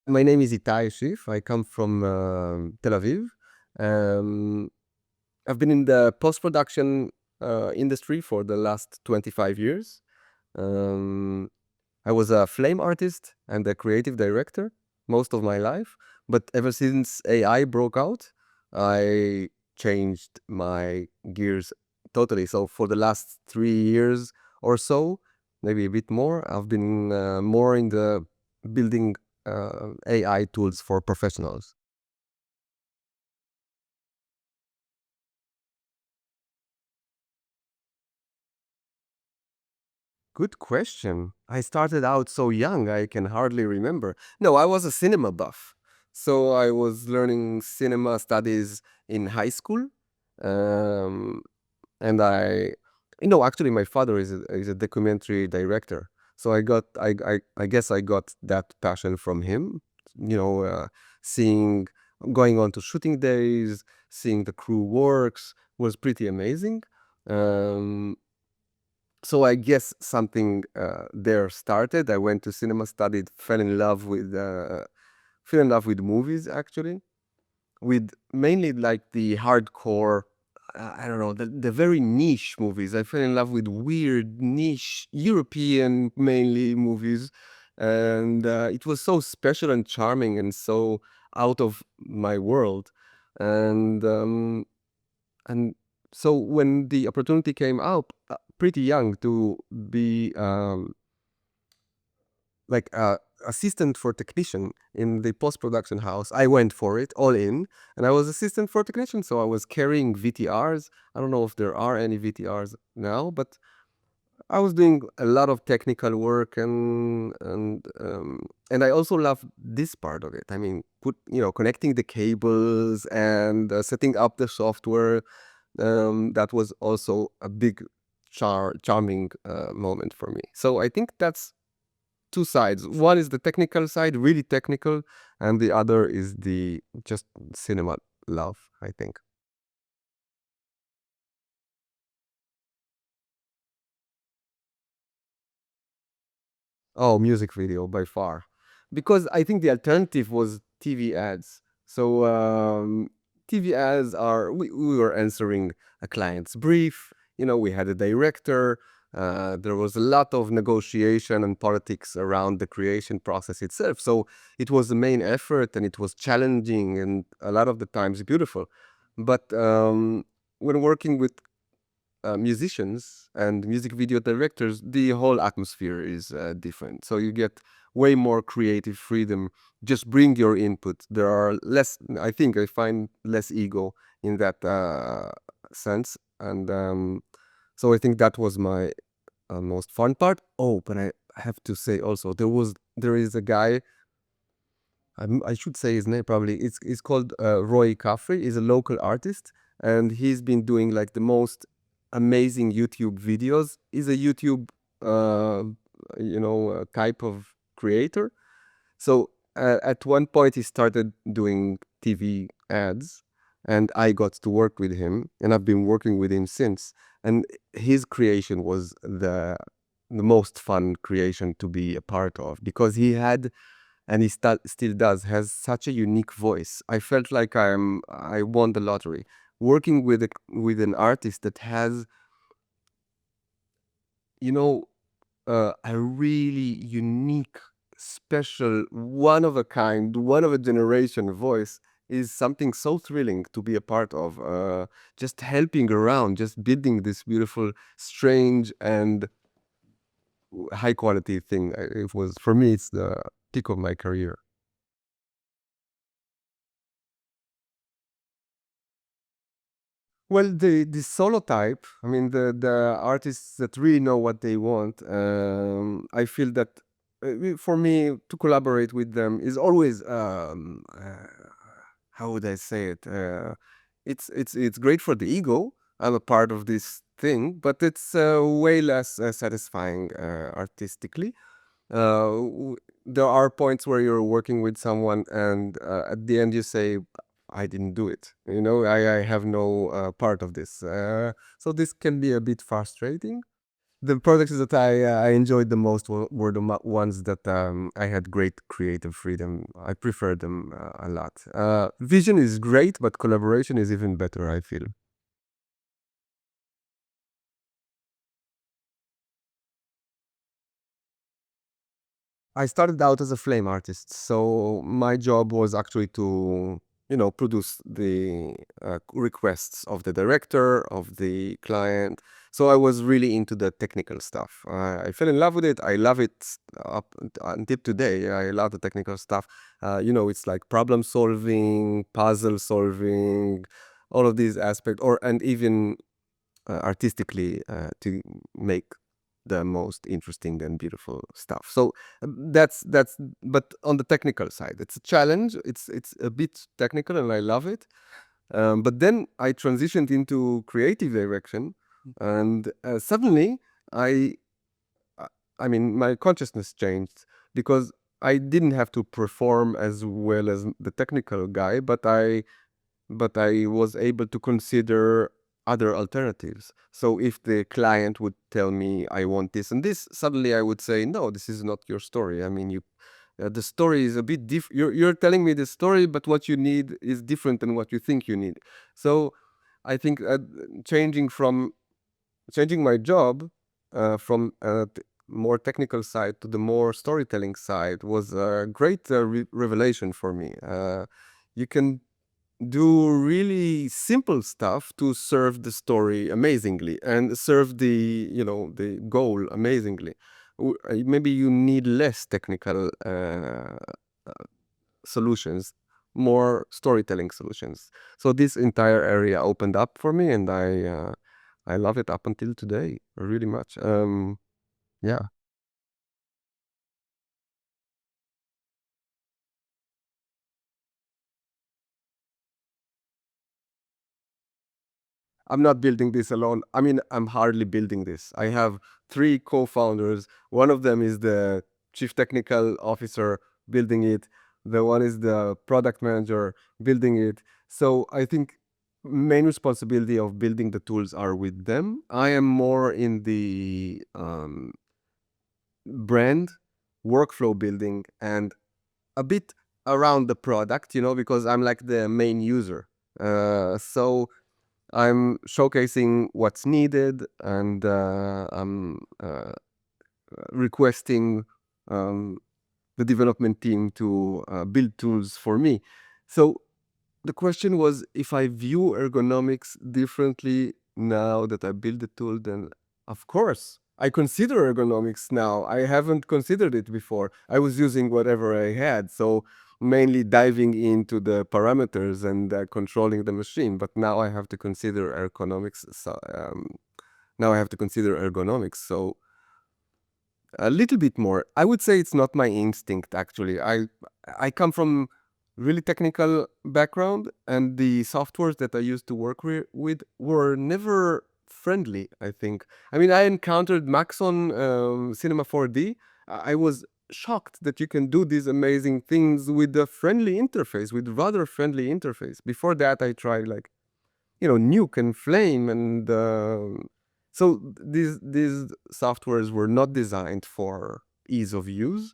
My name is Itay Schiff. I come from Tel Aviv. Um, I've been in the post-production industry for the last 25 years. Um, I was a flame artist and a creative director most of my life. But ever since AI broke out, I changed my gears totally. So for the last 3 years or so, maybe a bit more, I've been more in the building AI tools for professionals. Good question. I started out so young, I can hardly remember. No, I was a cinema buff. So I was learning cinema studies in high school. Um, and actually, my father is a documentary director. So I guess I got that passion from him, you know, seeing, going on to shooting days, seeing the crew works was pretty amazing. Um, so I guess something there started. I went to cinema, studied, fell in love with movies actually, with mainly like the hardcore. I don't know, the very niche movies. I fell in love with weird niche European mainly movies, and it was so special and charming and so out of my world, and and so when the opportunity came out, pretty young to be like a assistant for technician in the post-production house, I went for it all in, and I was assistant for technician. So I was carrying VTRs. I don't know if there are any VTRs now, but I was doing a lot of technical work, and I also love this part of it. I mean, connecting the cables and setting up the software. That was also a big charming moment for me. So I think that's two sides. One is the technical side, really technical, and the other is the just cinema love, I think. Oh, music video by far. Because I think the alternative was TV ads. So TV ads we were answering a client's brief. We had a director. There was a lot of negotiation and politics around the creation process itself. So it was the main effort, and it was challenging and a lot of the times beautiful. But when working with musicians and music video directors, the whole atmosphere is different. So you get way more creative freedom. Just bring your input. There are less, I think, I find less ego in that sense. And so I think that was my most fun part. Oh, but I have to say also, there is a guy, I should say his name probably. It's called Roy Caffrey. He's a local artist, and he's been doing like the most amazing YouTube videos. He's a YouTube, type of creator. So at one point, he started doing TV ads, and I got to work with him, and I've been working with him since. And his creation was the most fun creation to be a part of, because he had, and he still does, has such a unique voice. I felt like I won the lottery working with an artist that has, you know a really unique, special, one of a kind, one of a generation voice. Is something so thrilling to be a part of. Just helping around, just building this beautiful, strange, and high quality thing. It was, for me, it's the peak of my career. Well, the solo type, I mean, the artists that really know what they want, I feel that for me to collaborate with them is always, how would I say it? It's great for the ego. I'm a part of this thing, but it's way less satisfying artistically. There are points where you're working with someone, and at the end you say, I didn't do it. I have no part of this. So this can be a bit frustrating. The projects that I enjoyed the most were the ones that I had great creative freedom. I prefer them a lot. Vision is great, but collaboration is even better, I feel. I started out as a flame artist, so my job was actually to, produce the requests of the director, of the client. So I was really into the technical stuff. I fell in love with it. I love it up until today. I love the technical stuff. It's like problem solving, puzzle solving, all of these aspects, and even artistically to make the most interesting and beautiful stuff. So that's but on the technical side, it's a challenge. It's a bit technical, and I love it. But then I transitioned into creative direction, and suddenly I, I I mean, my consciousness changed because I didn't have to perform as well as the technical guy, but I was able to consider other alternatives. So if the client would tell me I want this and this, suddenly I would say, no, this is not your story. I mean, the story is a bit different. You're telling me the story, but what you need is different than what you think you need. So I think changing my job from more technical side to the more storytelling side was a great revelation for me. You can do really simple stuff to serve the story amazingly and serve the goal amazingly. Maybe you need less technical solutions, more storytelling solutions. So this entire area opened up for me, and I love it up until today really much. Yeah. I'm not building this alone. I mean, I'm hardly building this. I have three co-founders. One of them is the chief technical officer building it. The one is the product manager building it. So I think main responsibility of building the tools are with them. I am more in the brand workflow building and a bit around the product, because I'm like the main user. So I'm showcasing what's needed, and I'm requesting um, the development team to build tools for me. So the question was if I view ergonomics differently now that I build the tool, then of course I consider ergonomics now. I haven't considered it before. I was using whatever I had. So mainly diving into the parameters and controlling the machine. But now I have to consider ergonomics. Now I have to consider ergonomics. So a little bit more. I would say it's not my instinct actually. I come from really technical background, and the softwares that I used to work with were never friendly, I think. I mean, I encountered Maxon Cinema 4D. I was shocked that you can do these amazing things with a friendly interface, with rather friendly interface. Before that, I tried like nuke and flame, and so these softwares were not designed for ease of use,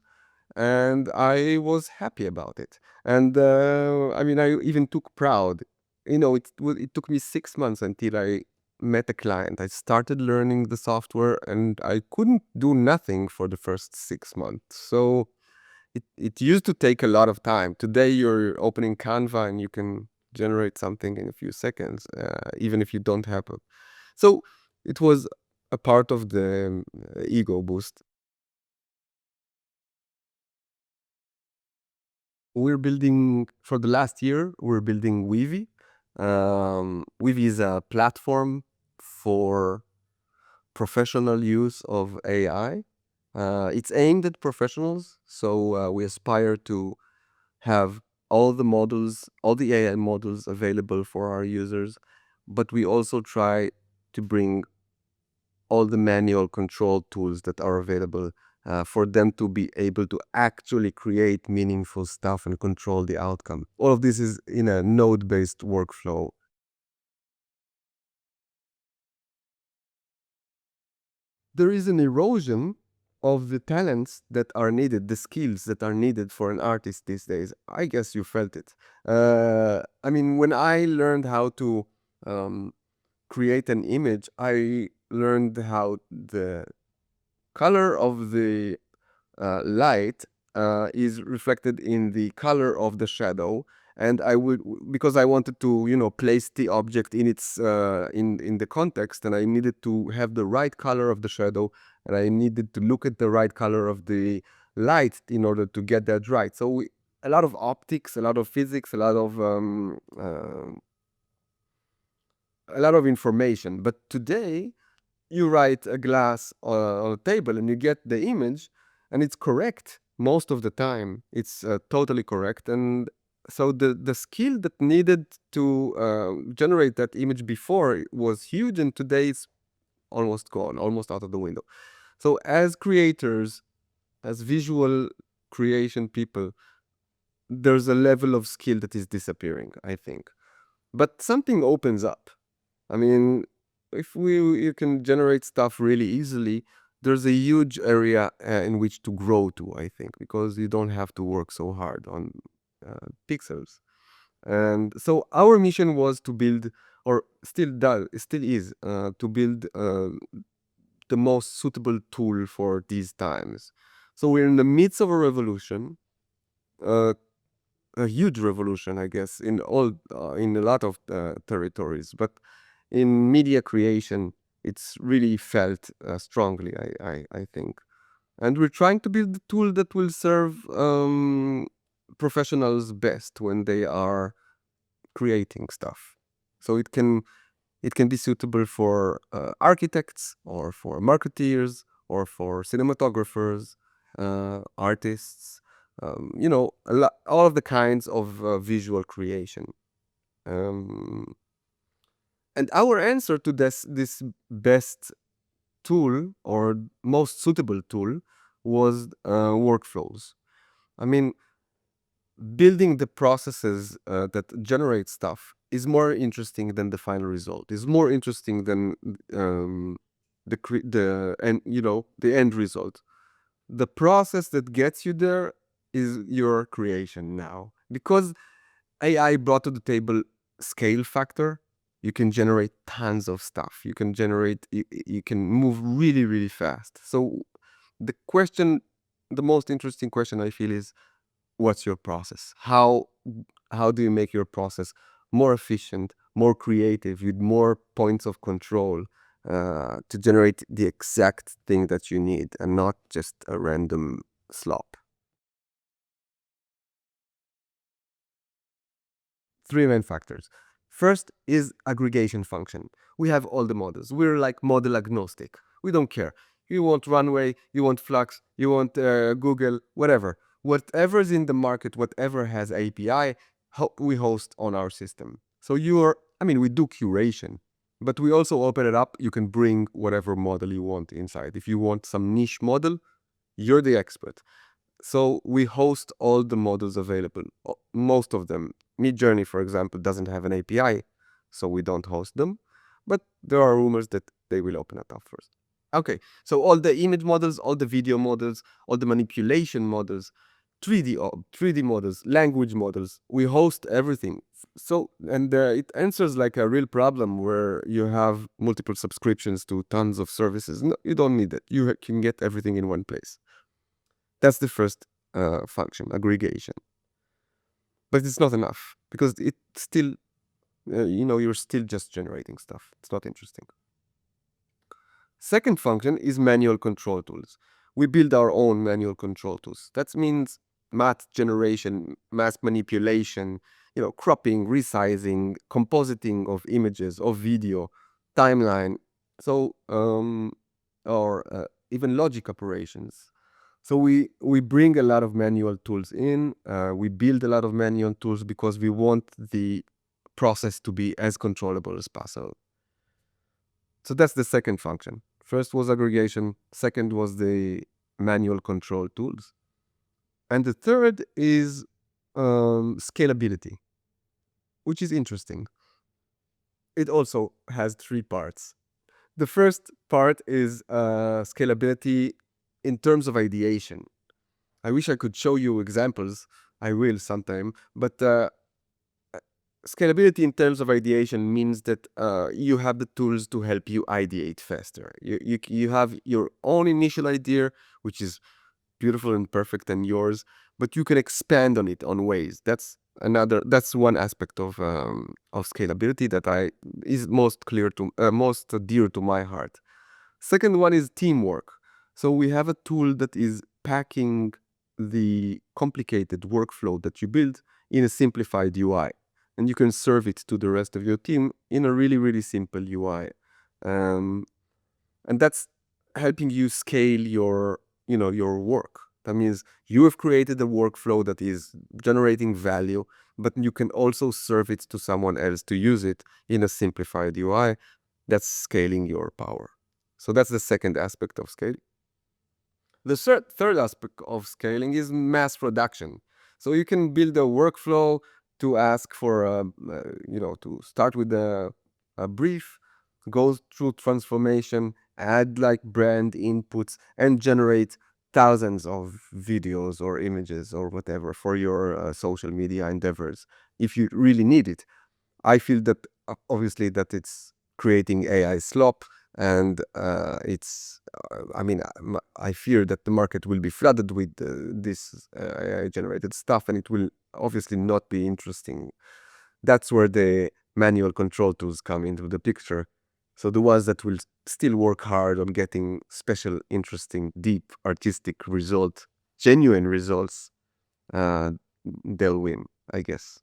and I was happy about it. And I mean, I even took proud. It took me 6 months until I met a client. I started learning the software, and I couldn't do nothing for the first 6 months. So it used to take a lot of time. Today, you're opening Canva and you can generate something in a few seconds, even if you don't have it. So it was a part of the ego boost. We're building for the last year. We're building Weavy. Weavy is a platform for professional use of AI. It's aimed at professionals, so we aspire to have all the models, all the AI models available for our users, but we also try to bring all the manual control tools that are available for them to be able to actually create meaningful stuff and control the outcome. All of this is in a node-based workflow. there is an erosion of the talents that are needed, the skills that are needed for an artist these days. I guess you felt it. I mean, when I learned how to um, create an image, I learned how the color of the light is reflected in the color of the shadow. And I would, because I wanted to, place the object in its in the context, and I needed to have the right color of the shadow, and I needed to look at the right color of the light in order to get that right. So a lot of optics, a lot of physics, a lot of information. But today, you write a glass on a table and you get the image, and it's correct most of the time. It's totally correct. And so the skill that needed to generate that image before was huge, and today it's almost gone, almost out of the window. So as creators, as visual creation people, there's a level of skill that is disappearing, I think. But something opens up. I mean, if you can generate stuff really easily, there's a huge area in which to grow to, I think, because you don't have to work so hard on pixels. And so our mission was to build, or still is, to build the most suitable tool for these times. So we're in the midst of a revolution, uh, a huge revolution, I guess, in a lot of territories. But in media creation, it's really felt strongly, I think. And we're trying to build a tool that will serve professionals best when they are creating stuff. So it can be suitable for architects, or for marketeers, or for cinematographers, artists, all of the kinds of visual creation. And our answer to this best tool, or most suitable tool, was workflows. I mean, building the processes that generate stuff is more interesting than the final result. Is more interesting than the end result. The process that gets you there is your creation now, because AI brought to the table scale factor. You can generate tons of stuff. You can move really, really fast. So the question, the most interesting question I feel is, what's your process? How do you make your process more efficient, more creative, with more points of control, to generate the exact thing that you need, and not just a random slop? Three main factors. First is aggregation function. We have all the models. We're like model agnostic. We don't care. You want Runway, you want Flux, you want Google, whatever. Whatever's in the market, whatever has API, we host on our system. So we do curation, but we also open it up. You can bring whatever model you want inside. If you want some niche model, you're the expert. So we host all the models available, most of them. Midjourney, for example, doesn't have an API, so we don't host them. But there are rumors that they will open it up first. Okay, so all the image models, all the video models, all the manipulation models, 3D models, language models, we host everything. So, and it answers like a real problem where you have multiple subscriptions to tons of services. No, you don't need it. You can get everything in one place. That's the first function, aggregation. But it's not enough, because it still, you're still just generating stuff. It's not interesting. Second function is manual control tools. We build our own manual control tools. That means math generation, math manipulation, cropping, resizing, compositing of images, of video, timeline. So, or even logic operations. So we bring a lot of manual tools in. We build a lot of manual tools because we want the process to be as controllable as possible. So that's the second function. First was aggregation. Second was the manual control tools. And the third is scalability, which is interesting. It also has three parts. The first part is scalability in terms of ideation. I wish I could show you examples. I will sometime. But scalability in terms of ideation means that you have the tools to help you ideate faster. You have your own initial idea, which is beautiful and perfect and yours, but you can expand on it on ways. That's one aspect of scalability that I is most clear to most dear to my heart. Second one is teamwork. So we have a tool that is packing the complicated workflow that you build in a simplified UI. And you can serve it to the rest of your team in a really, really simple UI. Um, and that's helping you scale your work. That means you have created a workflow that is generating value, but you can also serve it to someone else to use it in a simplified UI. That's scaling your power. So that's the second aspect of scale. The third aspect of scaling is mass production. So you can build a workflow to ask for, to start with a brief, go through transformation, add like brand inputs, and generate thousands of videos or images or whatever for your social media endeavors if you really need it. I feel that obviously that it's creating AI slop, and I fear that the market will be flooded with this AI generated stuff, and it will obviously not be interesting. That's where the manual control tools come into the picture. So the ones that will still work hard on getting special, interesting, deep, artistic result, genuine results, uh, they'll win, I guess.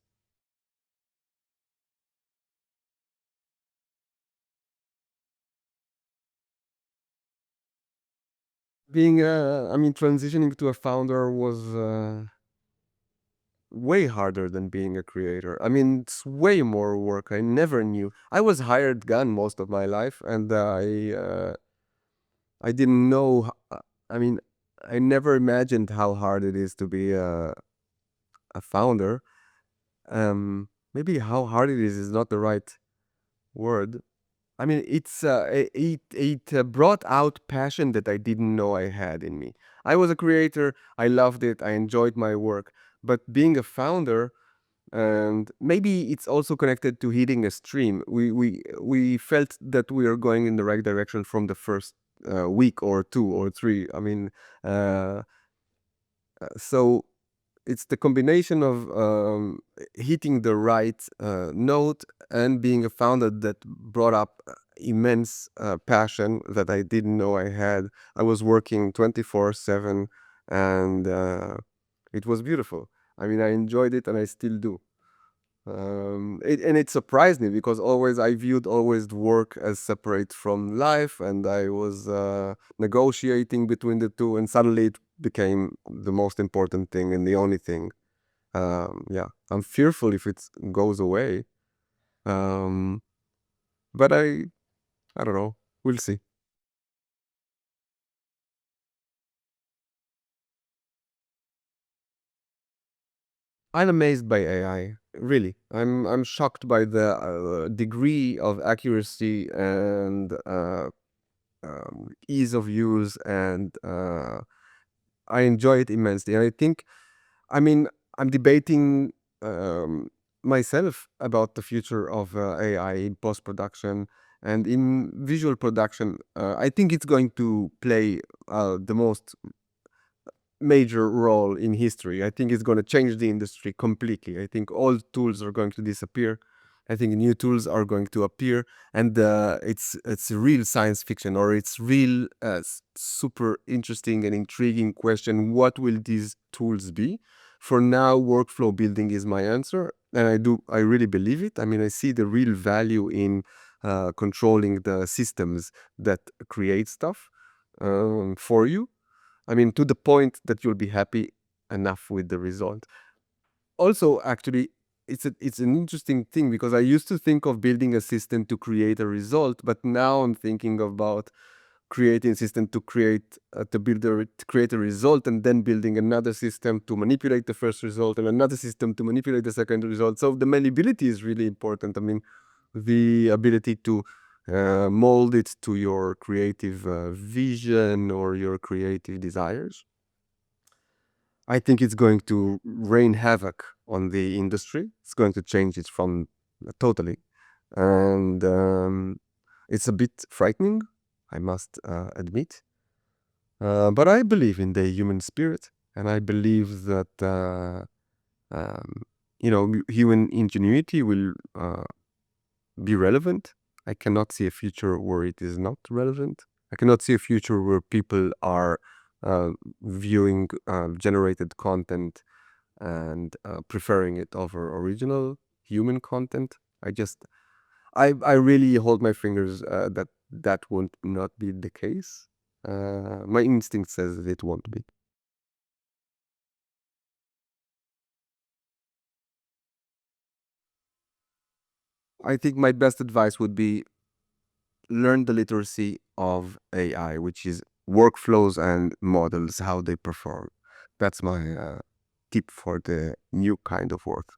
Transitioning to a founder was way harder than being a creator. I mean, it's way more work. I never knew. I was hired gun most of my life, and I didn't know. I mean, I never imagined how hard it is to be a founder. Maybe how hard it is not the right word. I mean, it brought out passion that I didn't know I had in me. I was a creator. I loved it. I enjoyed my work. But being a founder, and maybe it's also connected to hitting a stream. We felt that we are going in the right direction from the first week or two or three. Uh, so it's the combination of hitting the right note and being a founder that brought up immense passion that I didn't know I had. I was working 24/7, and it was beautiful. I mean, I enjoyed it and I still do. And it surprised me because always I viewed always work as separate from life, and I was negotiating between the two, and suddenly it became the most important thing and the only thing. Yeah, I'm fearful if it goes away. Um, but I don't know. We'll see. I'm amazed by AI. Really, I'm shocked by the degree of accuracy and ease of use, and I enjoy it immensely. And I think, I mean, I'm debating um, myself about the future of AI in post production and in visual production. I think it's going to play the most major role in history. I think it's going to change the industry completely. I think old tools are going to disappear. I think new tools are going to appear, and it's a real science fiction, or it's real super interesting and intriguing question. What will these tools be? For now, workflow building is my answer, and I really believe it. I mean, I see the real value in controlling the systems that create stuff for you. I mean, to the point that you'll be happy enough with the result. Also, actually, it's an interesting thing because I used to think of building a system to create a result, but now I'm thinking about creating a system to create a result, and then building another system to manipulate the first result and another system to manipulate the second result. So the malleability is really important. I mean, the ability to mold it to your creative vision or your creative desires. I think it's going to rain havoc on the industry. It's going to change it from totally. And it's a bit frightening, I must admit. But I believe in the human spirit, and I believe that um, human ingenuity will be relevant. I cannot see a future where it is not relevant. I cannot see a future where people are uh, viewing generated content and preferring it over original human content. I really hold my fingers that that won't not be the case. My instinct says that it won't be. I think my best advice would be learn the literacy of AI, which is workflows and models, how they perform. That's my tip for the new kind of work.